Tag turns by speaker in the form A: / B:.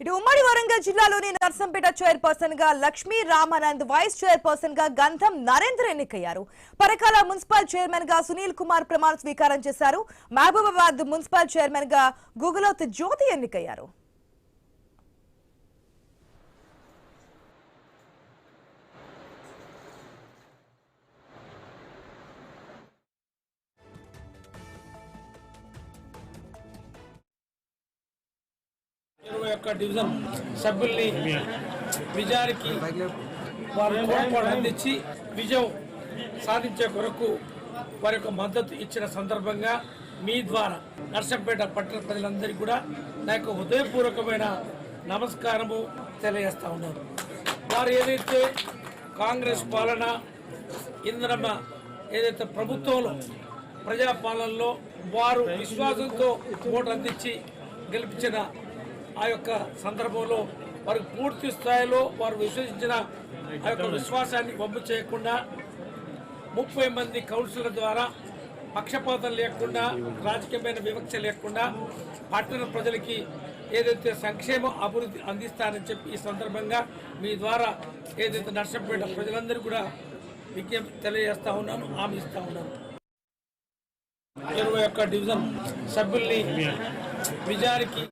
A: ఇటు ఉమ్మడి వరంగల్ జిల్లాలోని నర్సంపేట చైర్పర్సన్ గా లక్ష్మీ రామానంద్, వైస్ చైర్పర్సన్ గా గంధం నరేందర్ ఎన్నికయ్యారు. పరకాల మున్సిపల్ చైర్మన్ గా సునీల్ కుమార్ ప్రమాణ స్వీకారం చేశారు. మహబూబాబాద్ మున్సిపల్ చైర్మన్ గా గుగులోత్ జ్యోతి ఎన్నికయ్యారు.
B: డివిజన్ సభ్యుల్ని విజయానికి వారు తోడ్పాటు అందించి విజయం సాధించే కొరకు వారి యొక్క మద్దతు ఇచ్చిన సందర్భంగా మీ ద్వారా నర్సంపేట పట్టణ ప్రజలందరికీ కూడా నా యొక్క హృదయపూర్వకమైన నమస్కారము తెలియజేస్తా ఉన్నారు. వారు ఏదైతే కాంగ్రెస్ పాలన ఇంద్రమ్మ ఏదైతే ప్రభుత్వంలో ప్రజాపాలనలో వారు విశ్వాసంతో ఓటు అందించి గెలిపించిన ఆ యొక్క సందర్భంలో వారికి పూర్తి స్థాయిలో వారు విశ్వసించిన ఆ యొక్క విశ్వాసాన్ని వమ్ము చేయకుండా 30 మంది కౌన్సిలర్ ద్వారా పక్షపాతం లేకుండా రాజకీయమైన వివక్ష లేకుండా పట్టణ ప్రజలకి ఏదైతే సంక్షేమ అభివృద్ధి అందిస్తారని చెప్పి ఈ సందర్భంగా మీ ద్వారా ఏదైతే నర్సంపేట ప్రజలందరూ కూడా విజ్ఞప్తి తెలియజేస్తా ఉన్నాను, హామీ ఇస్తా ఉన్నాను. 21 డివిజన్ సభ్యుల్ని విజయానికి